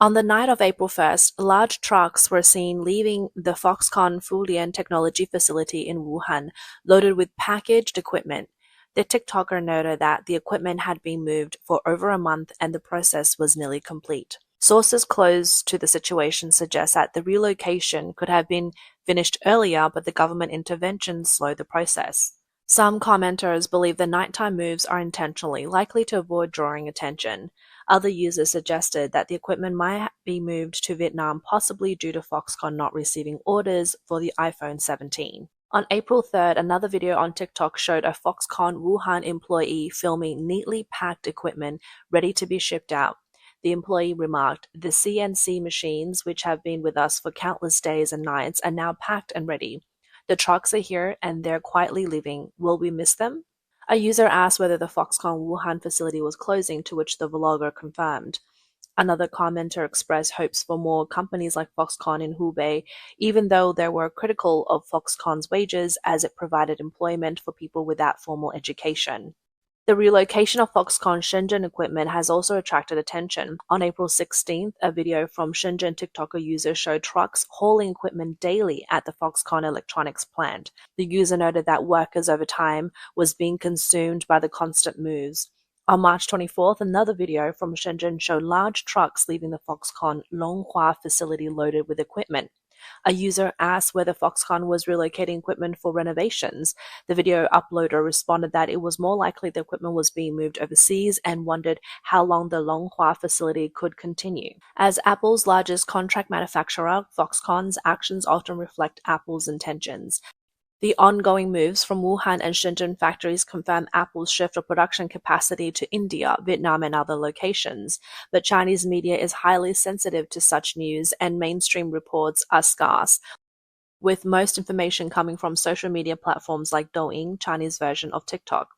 On the night of April 1st, large trucks were seen leaving the Foxconn Fulian technology facility in Wuhan, loaded with packaged equipment. The TikToker noted that the equipment had been moved for over a month and the process was nearly complete. Sources close to the situation suggest that the relocation could have been finished earlier, but the government intervention slowed the process. Some commenters believe the nighttime moves are intentionally likely to avoid drawing attention. Other users suggested that the equipment might be moved to Vietnam, possibly due to Foxconn not receiving orders for the iPhone 17. On April 3rd, another video on TikTok showed a Foxconn Wuhan employee filming neatly packed equipment ready to be shipped out. The employee remarked, "The CNC machines, which have been with us for countless days and nights, are now packed and ready. The trucks are here and they're quietly leaving. Will we miss them?" A user asked whether the Foxconn Wuhan facility was closing, to which the vlogger confirmed. Another commenter expressed hopes for more companies like Foxconn in Hubei, even though they were critical of Foxconn's wages as it provided employment for people without formal education. The relocation of Foxconn Shenzhen equipment has also attracted attention. On April 16th, a video from Shenzhen TikToker user showed trucks hauling equipment daily at the Foxconn electronics plant. The user noted that workers over time was being consumed by the constant moves. On March 24th, another video from Shenzhen showed large trucks leaving the Foxconn Longhua facility loaded with equipment. A user asked whether Foxconn was relocating equipment for renovations. The video uploader responded that it was more likely the equipment was being moved overseas and wondered how long the Longhua facility could continue. As Apple's largest contract manufacturer, Foxconn's actions often reflect Apple's intentions. The ongoing moves from Wuhan and Shenzhen factories confirm Apple's shift of production capacity to India, Vietnam, and other locations. But Chinese media is highly sensitive to such news, and mainstream reports are scarce, with most information coming from social media platforms like Douyin, Chinese version of TikTok.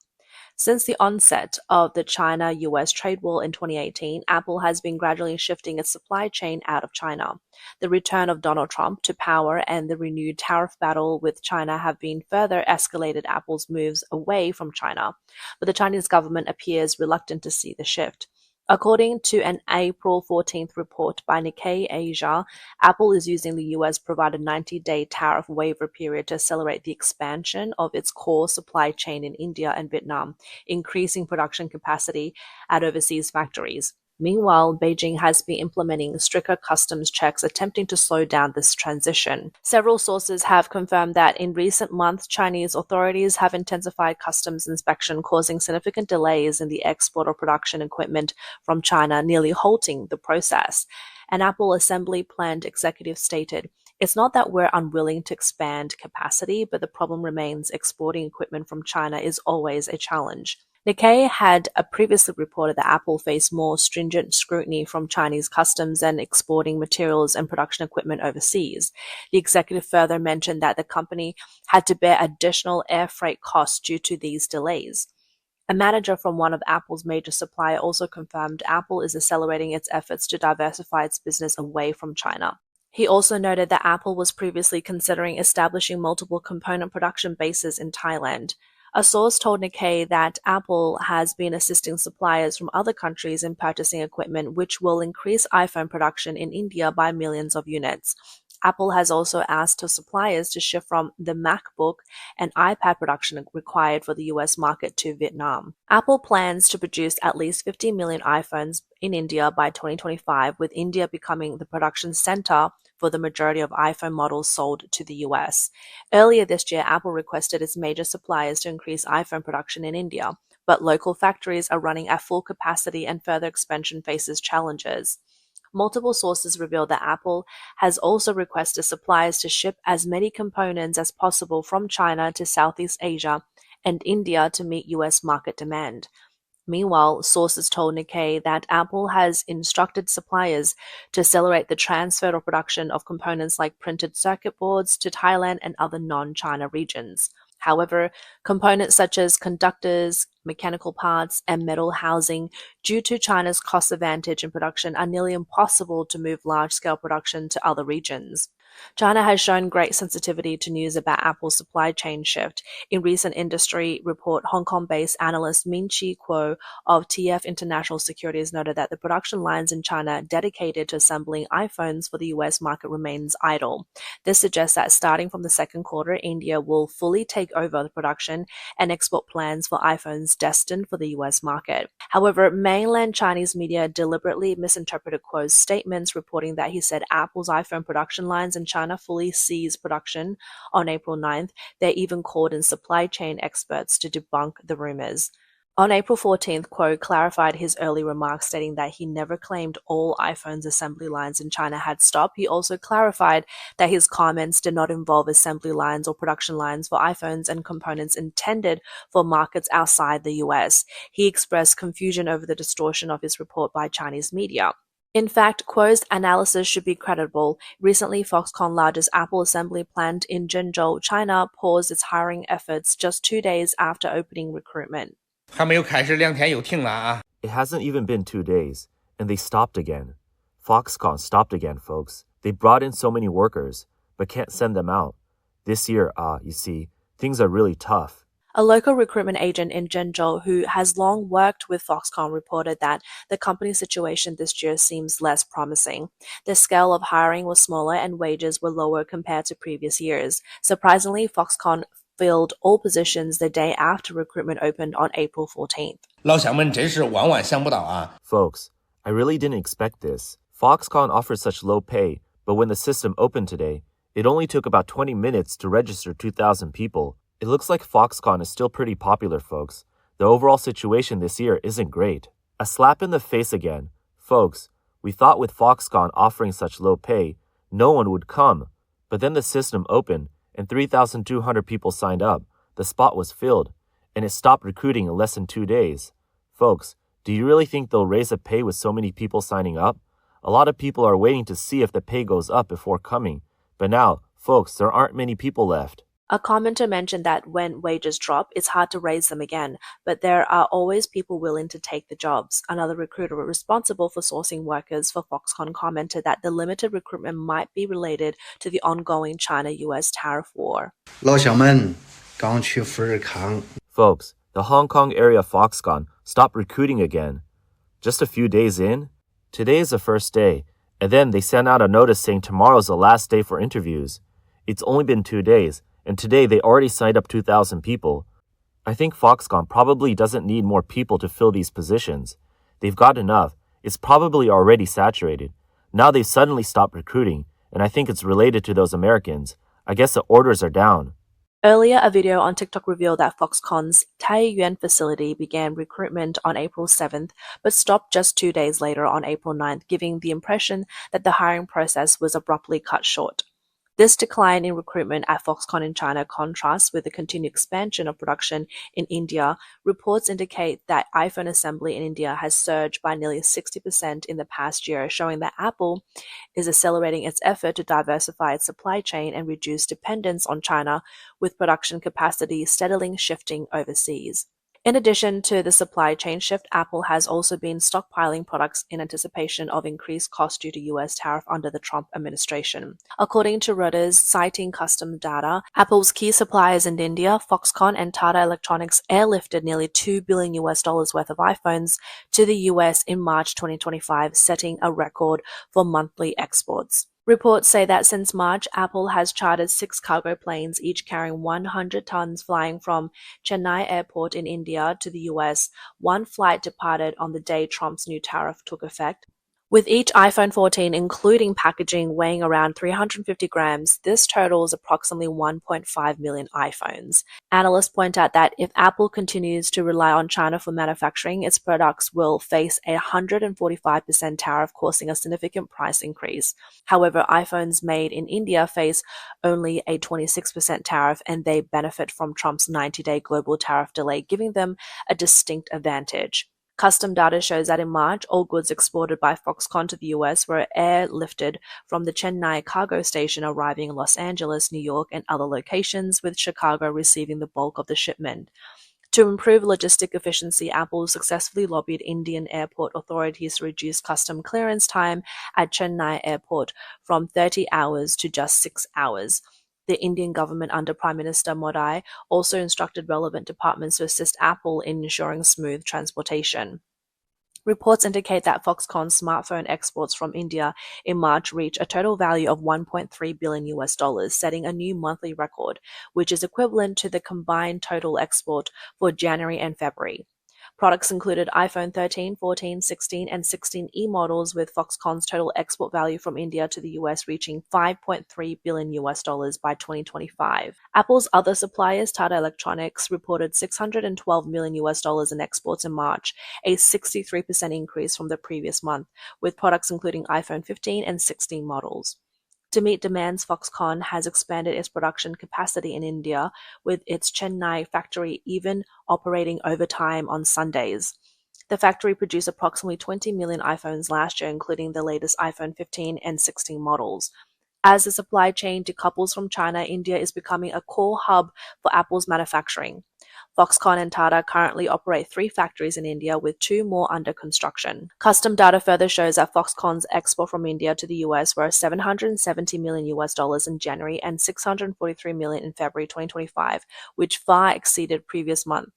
Since the onset of the China-US trade war in 2018, Apple has been gradually shifting its supply chain out of China. The return of Donald Trump to power and the renewed tariff battle with China have been further escalated Apple's moves away from China, but the Chinese government appears reluctant to see the shift. According to an April 14th report by Nikkei Asia, Apple is using the US-provided 90-day tariff waiver period to accelerate the expansion of its core supply chain in India and Vietnam, increasing production capacity at overseas factories. Meanwhile, Beijing has been implementing stricter customs checks, attempting to slow down this transition. Several sources have confirmed that in recent months, Chinese authorities have intensified customs inspection, causing significant delays in the export of production equipment from China, nearly halting the process. An Apple assembly plant executive stated, "It's not that we're unwilling to expand capacity, but the problem remains exporting equipment from China is always a challenge." Nikkei had previously reported that Apple faced more stringent scrutiny from Chinese customs and exporting materials and production equipment overseas. The executive further mentioned that the company had to bear additional air freight costs due to these delays. A manager from one of Apple's major suppliers also confirmed Apple is accelerating its efforts to diversify its business away from China. He also noted that Apple was previously considering establishing multiple component production bases in Thailand. A source told Nikkei that Apple has been assisting suppliers from other countries in purchasing equipment, which will increase iPhone production in India by millions of units. Apple has also asked her suppliers to shift from the MacBook and iPad production required for the US market to Vietnam. Apple plans to produce at least 50 million iPhones in India by 2025, with India becoming the production center for the majority of iPhone models sold to the US. Earlier this year, Apple requested its major suppliers to increase iPhone production in India, but local factories are running at full capacity and further expansion faces challenges. Multiple sources reveal that Apple has also requested suppliers to ship as many components as possible from China to Southeast Asia and India to meet US market demand. Meanwhile, sources told Nikkei that Apple has instructed suppliers to accelerate the transfer of production of components like printed circuit boards to Thailand and other non-China regions. However, components such as conductors, mechanical parts, and metal housing, due to China's cost advantage in production, are nearly impossible to move large-scale production to other regions. China has shown great sensitivity to news about Apple's supply chain shift. In recent industry report, Hong Kong-based analyst Min-Chi Kuo of TF International Securities noted that the production lines in China dedicated to assembling iPhones for the US market remains idle. This suggests that starting from the second quarter, India will fully take over the production and export plans for iPhones destined for the US market. However, mainland Chinese media deliberately misinterpreted Kuo's statements, reporting that he said Apple's iPhone production lines in China fully ceased production on April 9th. They even called in supply chain experts to debunk the rumors. On April 14th, Kuo clarified his early remarks, stating that he never claimed all iPhone's assembly lines in China had stopped. He also clarified that his comments did not involve assembly lines or production lines for iPhones and components intended for markets outside the US. He expressed confusion over the distortion of his report by Chinese media. In fact, Kuo's analysis should be credible. Recently, Foxconn, largest Apple assembly plant in Zhengzhou, China, paused its hiring efforts just 2 days after opening recruitment. 还没有开始2天又停了啊。 It hasn't even been 2 days, and they stopped again. Foxconn stopped again, folks. They brought in so many workers, but can't send them out. This year, you see, things are really tough. A local recruitment agent in Zhengzhou who has long worked with Foxconn reported that the company's situation this year seems less promising. The scale of hiring was smaller and wages were lower compared to previous years. Surprisingly, Foxconn filled all positions the day after recruitment opened on April 14th. 老乡们真是万万想不到啊。 Folks, I really didn't expect this. Foxconn offers such low pay, but when the system opened today, it only took about 20 minutes to register 2,000 people. It looks like Foxconn is still pretty popular, folks. The overall situation this year isn't great. A slap in the face again. Folks, we thought with Foxconn offering such low pay, no one would come. But then the system opened, and 3,200 people signed up. The spot was filled, and it stopped recruiting in less than 2 days. Folks, do you really think they'll raise the pay with so many people signing up? A lot of people are waiting to see if the pay goes up before coming. But now, folks, there aren't many people left. A commenter mentioned that when wages drop, it's hard to raise them again, but there are always people willing to take the jobs. Another recruiter responsible for sourcing workers for Foxconn commented that the limited recruitment might be related to the ongoing China-US tariff war. 老乡们刚去富士康 Folks, the Hong Kong area Foxconn stopped recruiting again. Just a few days in? Today is the first day, and then they sent out a notice saying tomorrow's the last day for interviews. It's only been 2 days, and today they already signed up 2,000 people. I think Foxconn probably doesn't need more people to fill these positions. They've got enough. It's probably already saturated. Now they've suddenly stopped recruiting, and I think it's related to those Americans. I guess the orders are down. Earlier, a video on TikTok revealed that Foxconn's Taiyuan facility began recruitment on April 7th, but stopped just 2 days later on April 9th, giving the impression that the hiring process was abruptly cut short. This decline in recruitment at Foxconn in China contrasts with the continued expansion of production in India. Reports indicate that iPhone assembly in India has surged by nearly 60% in the past year, showing that Apple is accelerating its effort to diversify its supply chain and reduce dependence on China, with production capacity steadily shifting overseas. In addition to the supply chain shift, Apple has also been stockpiling products in anticipation of increased costs due to US tariff under the Trump administration. According to Reuters, citing custom data, Apple's key suppliers in India, Foxconn and Tata Electronics, airlifted nearly $2 billion worth of iPhones to the US in March 2025, setting a record for monthly exports. Reports say that since March, Apple has chartered 6 cargo planes, each carrying 100 tons, flying from Chennai Airport in India to the US. One flight departed on the day Trump's new tariff took effect. With each iPhone 14, including packaging, weighing around 350 grams, this totals approximately 1.5 million iPhones. Analysts point out that if Apple continues to rely on China for manufacturing, its products will face a 145% tariff, causing a significant price increase. However, iPhones made in India face only a 26% tariff, and they benefit from Trump's 90-day global tariff delay, giving them a distinct advantage. Custom data shows that in March, all goods exported by Foxconn to the US were airlifted from the Chennai cargo station, arriving in Los Angeles, New York, and other locations, with Chicago receiving the bulk of the shipment. To improve logistic efficiency, Apple successfully lobbied Indian airport authorities to reduce custom clearance time at Chennai Airport from 30 hours to just 6 hours. The Indian government under Prime Minister Modi also instructed relevant departments to assist Apple in ensuring smooth transportation. Reports indicate that Foxconn smartphone exports from India in March reached a total value of $1.3 billion US, setting a new monthly record, which is equivalent to the combined total export for January and February. Products included iPhone 13, 14, 16, and 16e models, with Foxconn's total export value from India to the US reaching $5.3 billion US by 2025. Apple's other suppliers, Tata Electronics, reported $612 million US in exports in March, a 63% increase from the previous month, with products including iPhone 15 and 16 models. To meet demands, Foxconn has expanded its production capacity in India, with its Chennai factory even operating overtime on Sundays. The factory produced approximately 20 million iPhones last year, including the latest iPhone 15 and 16 models. As the supply chain decouples from China, India is becoming a core hub for Apple's manufacturing. Foxconn and Tata currently operate 3 factories in India, with 2 more under construction. Custom data further shows that Foxconn's export from India to the US were $770 million US in January and $643 million in February 2025, which far exceeded previous month.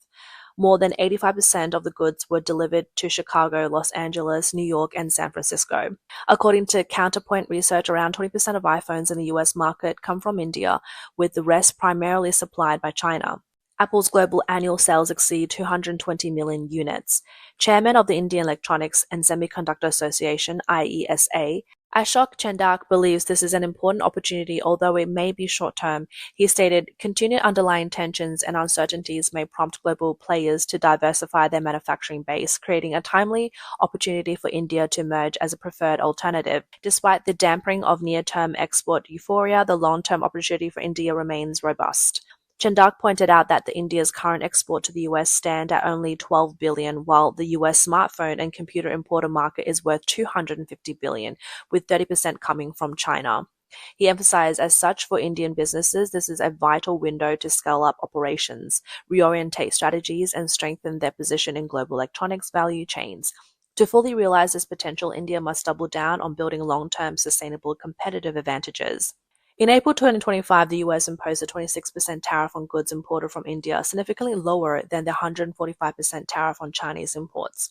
More than 85% of the goods were delivered to Chicago, Los Angeles, New York, and San Francisco. According to Counterpoint Research, around 20% of iPhones in the US market come from India, with the rest primarily supplied by China. Apple's global annual sales exceed 220 million units. Chairman of the Indian Electronics and Semiconductor Association, IESA, Ashok Chandak, believes this is an important opportunity, although it may be short-term. He stated, continued underlying tensions and uncertainties may prompt global players to diversify their manufacturing base, creating a timely opportunity for India to emerge as a preferred alternative. Despite the dampening of near-term export euphoria, the long-term opportunity for India remains robust. Chandak pointed out that India's current export to the US stand at only $12 billion, while the US smartphone and computer importer market is worth $250 billion, with 30% coming from China. He emphasized, as such, for Indian businesses, this is a vital window to scale up operations, reorientate strategies, and strengthen their position in global electronics value chains. To fully realize this potential, India must double down on building long-term sustainable competitive advantages. In April 2025, the US imposed a 26% tariff on goods imported from India, significantly lower than the 145% tariff on Chinese imports.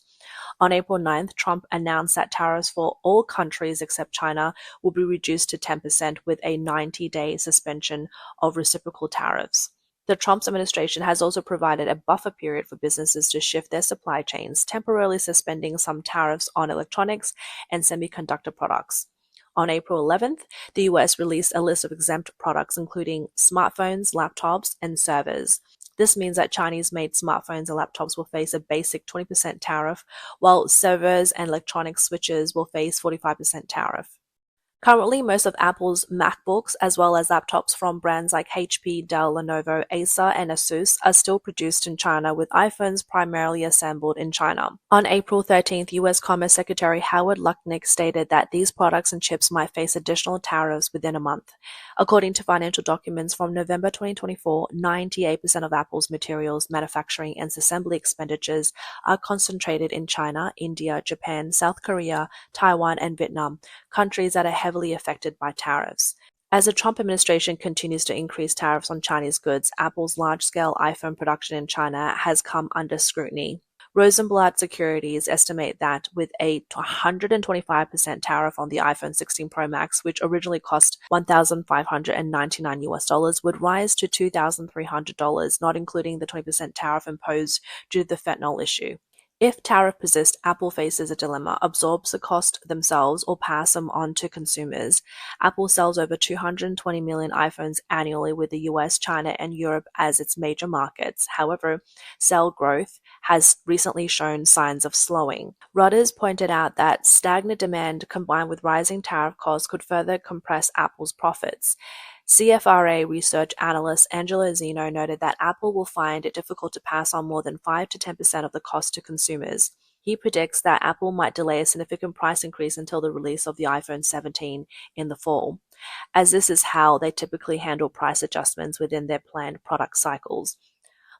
On April 9th, Trump announced that tariffs for all countries except China will be reduced to 10%, with a 90-day suspension of reciprocal tariffs. The Trump administration has also provided a buffer period for businesses to shift their supply chains, temporarily suspending some tariffs on electronics and semiconductor products. On April 11th, the US released a list of exempt products, including smartphones, laptops, and servers. This means that Chinese-made smartphones and laptops will face a basic 20% tariff, while servers and electronic switches will face 45% tariff. Currently, most of Apple's MacBooks, as well as laptops from brands like HP, Dell, Lenovo, Acer, and Asus, are still produced in China, with iPhones primarily assembled in China. On April 13th, U.S. Commerce Secretary Howard Lutnick stated that these products and chips might face additional tariffs within a month. According to financial documents from November 2024, 98% of Apple's materials, manufacturing, and assembly expenditures are concentrated in China, India, Japan, South Korea, Taiwan, and Vietnam, countries that are heavily affected by tariffs. As the Trump administration continues to increase tariffs on Chinese goods, Apple's large-scale iPhone production in China has come under scrutiny. Rosenblatt Securities estimate that with a 125% tariff on the iPhone 16 Pro Max, which originally cost $1,599 would rise to $2,300, not including the 20% tariff imposed due to the fentanyl issue. If tariff persists, Apple faces a dilemma: absorbs the cost themselves or pass them on to consumers. Apple sells over 220 million iPhones annually, with the US, China, and Europe as its major markets. However, sale growth has recently shown signs of slowing. Reuters pointed out that stagnant demand combined with rising tariff costs could further compress Apple's profits. CFRA research analyst Angelo Zeno noted that Apple will find it difficult to pass on more than 5 to 10% of the cost to consumers. He predicts that Apple might delay a significant price increase until the release of the iPhone 17 in the fall, as this is how they typically handle price adjustments within their planned product cycles.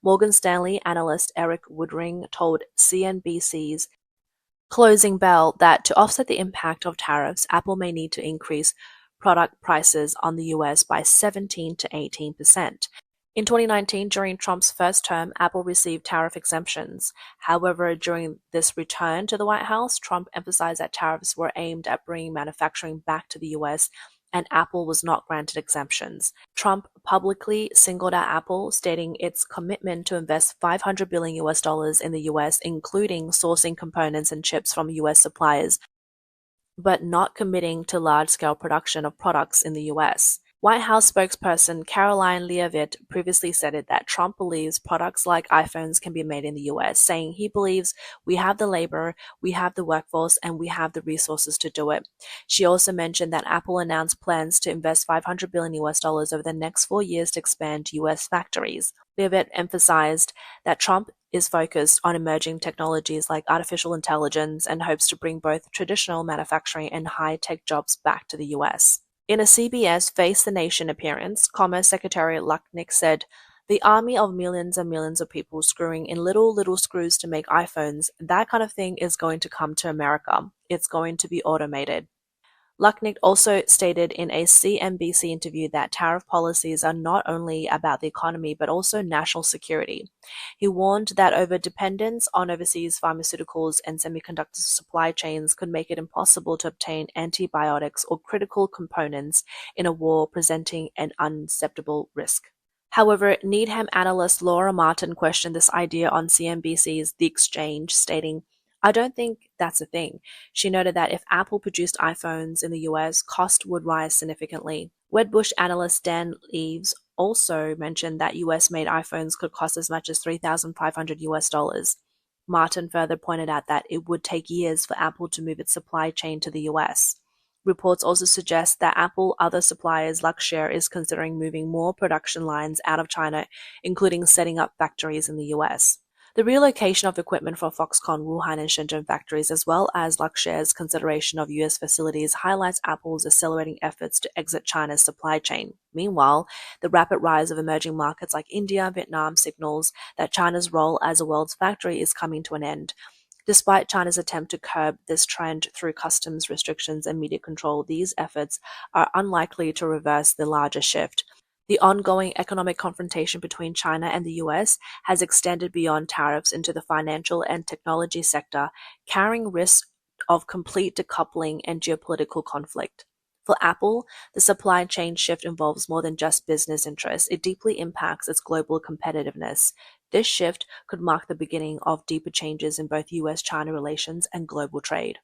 Morgan Stanley analyst Eric Woodring told CNBC's Closing Bell that to offset the impact of tariffs, Apple may need to increase product prices on the US by 17 to 18%. In 2019, during Trump's first term, Apple received tariff exemptions. However, during this return to the White House, Trump emphasized that tariffs were aimed at bringing manufacturing back to the US and Apple was not granted exemptions. Trump publicly singled out Apple, stating its commitment to invest $500 billion in the US, including sourcing components and chips from US suppliers, but not committing to large-scale production of products in the US. White House spokesperson Caroline Leavitt previously said that Trump believes products like iPhones can be made in the US, saying he believes we have the labor, we have the workforce, and we have the resources to do it. She also mentioned that Apple announced plans to invest $500 billion over the next 4 years to expand US factories. Leavitt emphasized that Trump is focused on emerging technologies like artificial intelligence and hopes to bring both traditional manufacturing and high-tech jobs back to the US. In a CBS Face the Nation appearance, Commerce Secretary Lucknick said, "The army of millions and millions of people screwing in little screws to make iPhones, that kind of thing is going to come to America. It's going to be automated." Lucknick also stated in a CNBC interview that tariff policies are not only about the economy but also national security. He warned that over-dependence on overseas pharmaceuticals and semiconductor supply chains could make it impossible to obtain antibiotics or critical components in a war, presenting an unacceptable risk. However, Needham analyst Laura Martin questioned this idea on CNBC's The Exchange, stating, "I don't think that's a thing." She noted that if Apple produced iPhones in the US, cost would rise significantly. Wedbush analyst Dan Eves also mentioned that US-made iPhones could cost as much as $3,500. Martin further pointed out that it would take years for Apple to move its supply chain to the US. Reports also suggest that Apple other suppliers Luxshare is considering moving more production lines out of China, including setting up factories in the US. The relocation of equipment for Foxconn Wuhan and Shenzhen factories, as well as Luxshare's consideration of US facilities, highlights Apple's accelerating efforts to exit China's supply chain. Meanwhile, the rapid rise of emerging markets like India and Vietnam signals that China's role as a world's factory is coming to an end. Despite China's attempt to curb this trend through customs restrictions and media control, these efforts are unlikely to reverse the larger shift. The ongoing economic confrontation between China and the US has extended beyond tariffs into the financial and technology sector, carrying risks of complete decoupling and geopolitical conflict. For Apple, the supply chain shift involves more than just business interests. It deeply impacts its global competitiveness. This shift could mark the beginning of deeper changes in both US-China relations and global trade.